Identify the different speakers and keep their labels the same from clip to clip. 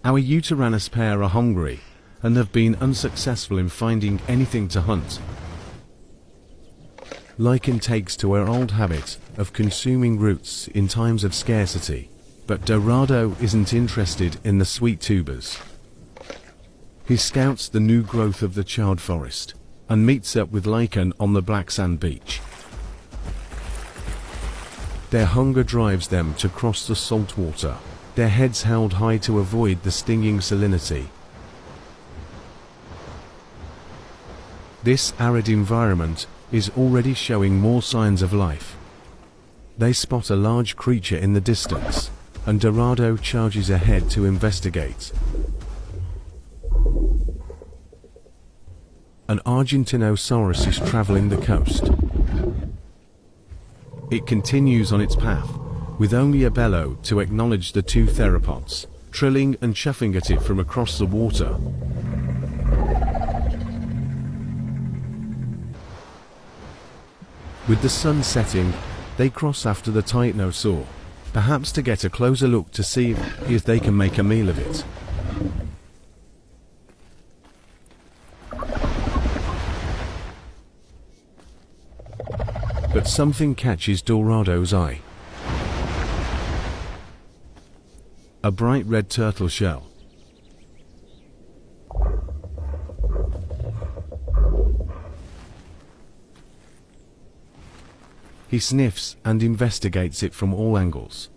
Speaker 1: Our Uteranus pair are hungry, and have been unsuccessful in finding anything to hunt. Lichen takes to her old habit of consuming roots in times of scarcity, but Dorado isn't interested in the sweet tubers. He scouts the new growth of the charred forest, and meets up with Lichen on the black sand beach. Their hunger drives them to cross the salt water, their heads held high to avoid the stinging salinity. This arid environment is already showing more signs of life. They spot a large creature in the distance, and Dorado charges ahead to investigate. An Argentinosaurus is traveling the coast. It continues on its path, with only a bellow to acknowledge the two theropods, trilling and chuffing at it from across the water. With the sun setting, they cross after the titanosaur, perhaps to get a closer look to see if they can make a meal of it. But something catches Dorado's eye. A bright red turtle shell. He sniffs and investigates it from all angles.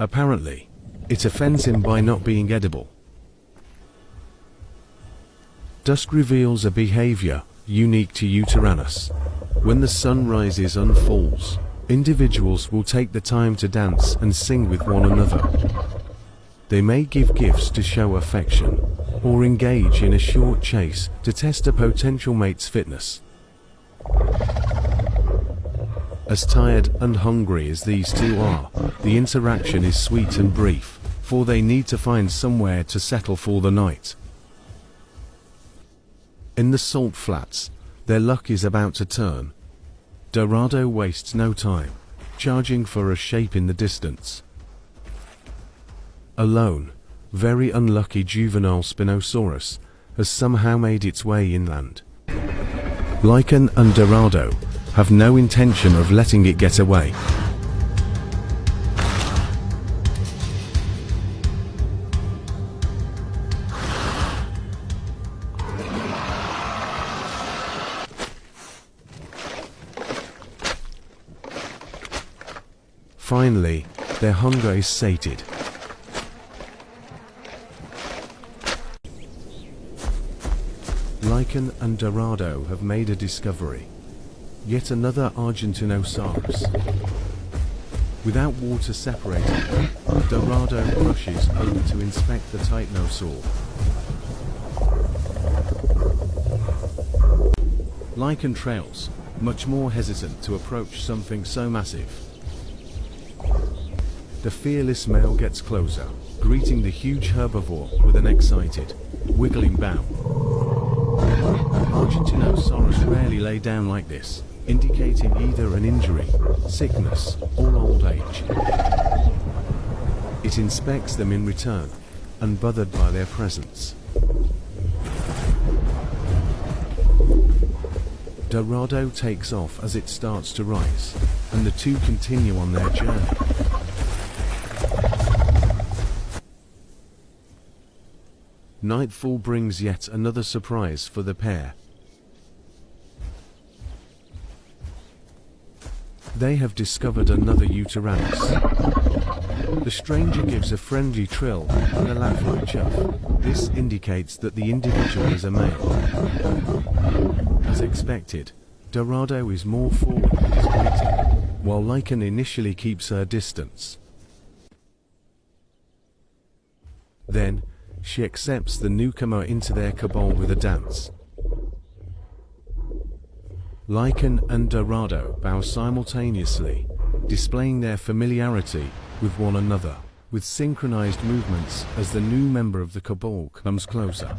Speaker 1: Apparently, it offends him by not being edible. Dusk reveals a behavior unique to Uteranus. When the sun rises and falls, individuals will take the time to dance and sing with one another. They may give gifts to show affection, or engage in a short chase to test a potential mate's fitness. As tired and hungry as these two are, the interaction is sweet and brief, for they need to find somewhere to settle for the night. In the salt flats, their luck is about to turn. Dorado wastes no time, charging for a shape in the distance. A lone, very unlucky juvenile Spinosaurus has somehow made its way inland. Lichen and Dorado have no intention of letting it get away. Finally, their hunger is sated. Lichen and Dorado have made a discovery. Yet another Argentinosaurus. Without water separating them, Dorado rushes over to inspect the titanosaur. Lichen trails, much more hesitant to approach something so massive. The fearless male gets closer, greeting the huge herbivore with an excited, wiggling bow. Argentinosaurus rarely lay down like this, indicating either an injury, sickness, or old age. It inspects them in return, unbothered by their presence. Dorado takes off as it starts to rise, and the two continue on their journey. Nightfall brings yet another surprise for the pair. They have discovered another Uteranus. The stranger gives a friendly trill and a laugh like chuff. This indicates that the individual is a male. As expected, Dorado is more forward with his greeting, while Lichen initially keeps her distance. Then, she accepts the newcomer into their cabal with a dance. Lichen and Dorado bow simultaneously, displaying their familiarity with one another. with synchronized movements as the new member of the cabal comes closer.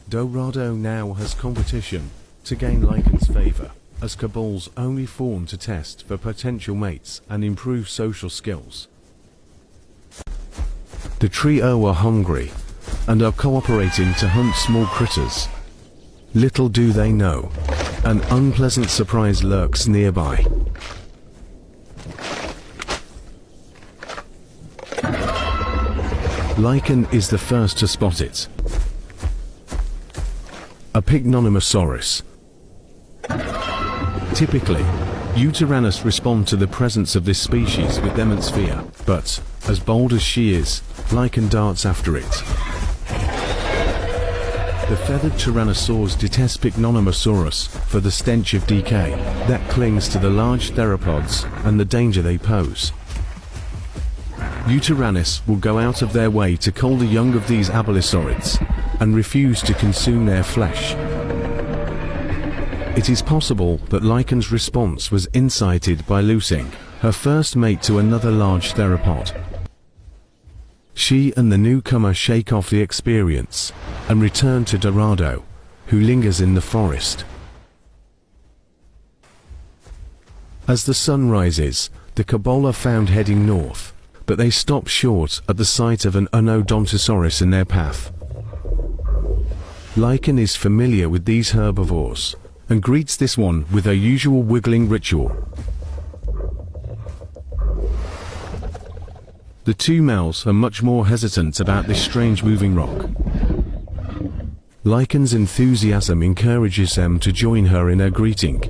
Speaker 1: Dorado now has competition to gain Lichen's favor, as cabals only form to test for potential mates and improve social skills. The trio are hungry and are cooperating to hunt small critters. Little do they know, an unpleasant surprise lurks nearby. Lichen is the first to spot it. A Pygnonomosaurus. Typically, Uteranus respond to the presence of this species with immense fear, but, as bold as she is, Lichen darts after it. The feathered tyrannosaurs detest Pygnonomosaurus for the stench of decay that clings to the large theropods and the danger they pose. Uteranus will go out of their way to cull the young of these abelisaurids and refuse to consume their flesh. It is possible that Lichen's response was incited by losing her first mate to another large theropod. She and the newcomer shake off the experience and return to Dorado, who lingers in the forest. As the sun rises, the cabal are found heading north, but they stop short at the sight of an Unodontosaurus in their path. Lichen is familiar with these herbivores and greets this one with her usual wiggling ritual. The two males are much more hesitant about this strange moving rock. Lichen's enthusiasm encourages them to join her in her greeting.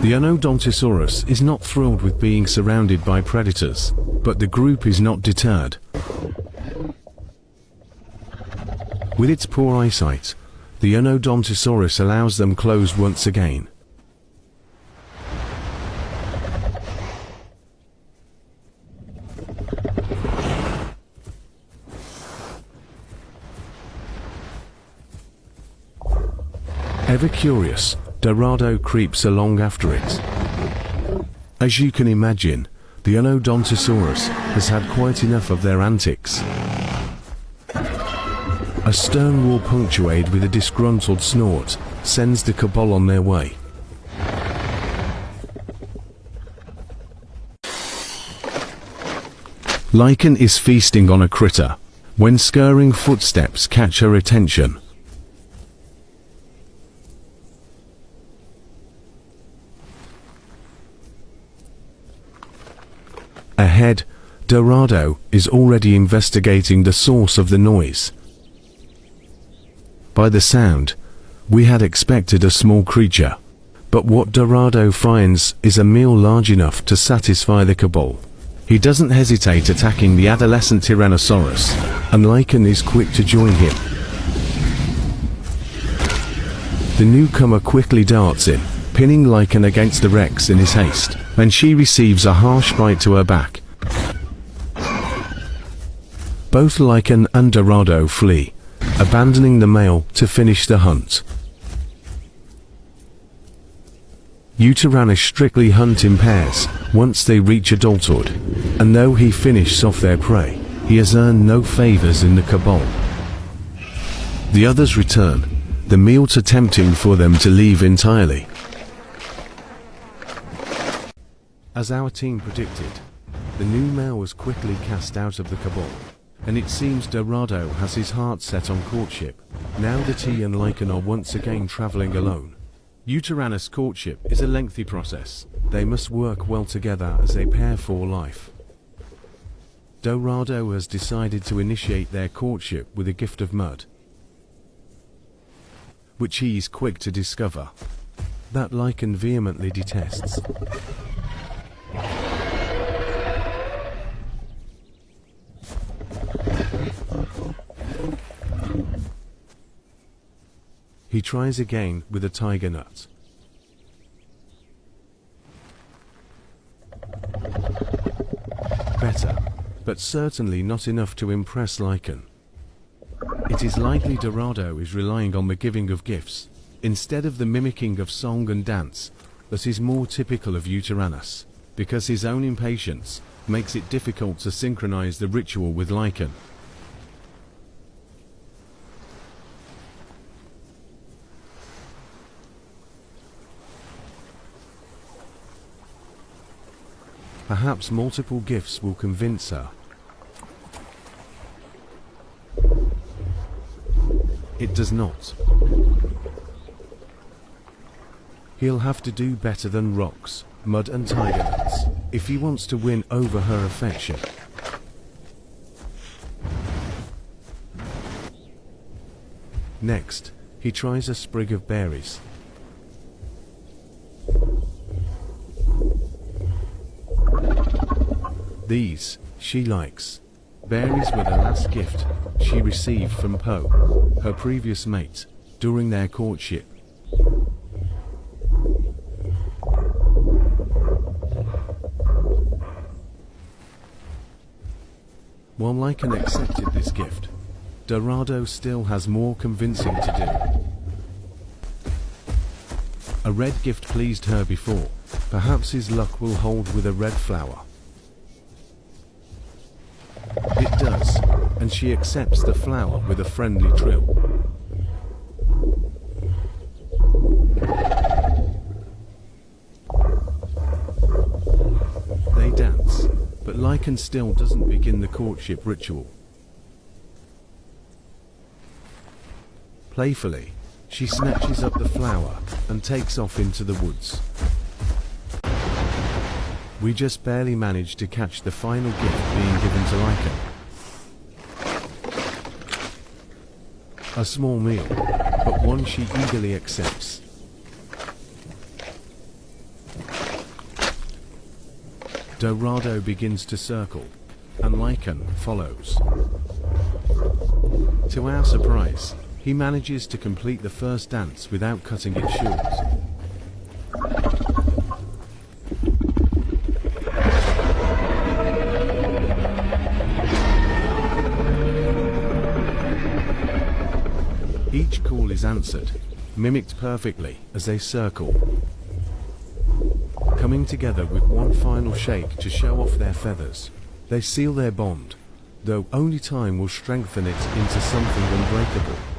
Speaker 1: The Unodontosaurus is not thrilled with being surrounded by predators, but the group is not deterred. With its poor eyesight, the Unodontosaurus allows them close once again. Ever curious, Dorado creeps along after it. As you can imagine, the Unodontosaurus has had quite enough of their antics. A stern roar punctuated with a disgruntled snort sends the cabal on their way. Lichen is feasting on a critter when scurrying footsteps catch her attention. Ahead, Dorado is already investigating the source of the noise. By the sound, we had expected a small creature, but what Dorado finds is a meal large enough to satisfy the cabal. He doesn't hesitate attacking the adolescent Tyrannosaurus, and Lichen is quick to join him. The newcomer quickly darts in, pinning Lichen against the Rex in his haste, and she receives a harsh bite to her back. Both Lichen and Dorado flee, abandoning the male to finish the hunt. Uteranus strictly hunt in pairs once they reach adulthood, and though he finishes off their prey, he has earned no favors in the cabal. The others return, the meal too tempting for them to leave entirely. As our team predicted, the new male was quickly cast out of the cabal, and it seems Dorado has his heart set on courtship, now that he and Lichen are once again traveling alone. Uteranus courtship is a lengthy process. They must work well together as a pair for life. Dorado has decided to initiate their courtship with a gift of mud, which he is quick to discover that Lichen vehemently detests. He tries again with a tiger nut. Better, but certainly not enough to impress Lichen. It is likely Dorado is relying on the giving of gifts, instead of the mimicking of song and dance, that is more typical of Uteranus, because his own impatience makes it difficult to synchronize the ritual with Lichen. Perhaps multiple gifts will convince her. It does not. He'll have to do better than rocks, mud and tiger nuts if he wants to win over her affection. Next, he tries a sprig of berries. These, she likes. Berries were the last gift she received from Poe, her previous mate, during their courtship. While Lichen accepted this gift, Dorado still has more convincing to do. A red gift pleased her before. Perhaps his luck will hold with a red flower. It does, and she accepts the flower with a friendly trill. They dance, but Lichen still doesn't begin the courtship ritual. Playfully, she snatches up the flower and takes off into the woods. We just barely managed to catch the final gift being given to Lichen. A small meal, but one she eagerly accepts. Dorado begins to circle, and Lichen follows. To our surprise, he manages to complete the first dance without cutting it short. Each call is answered, mimicked perfectly as they circle, coming together with one final shake to show off their feathers. They seal their bond, though only time will strengthen it into something unbreakable.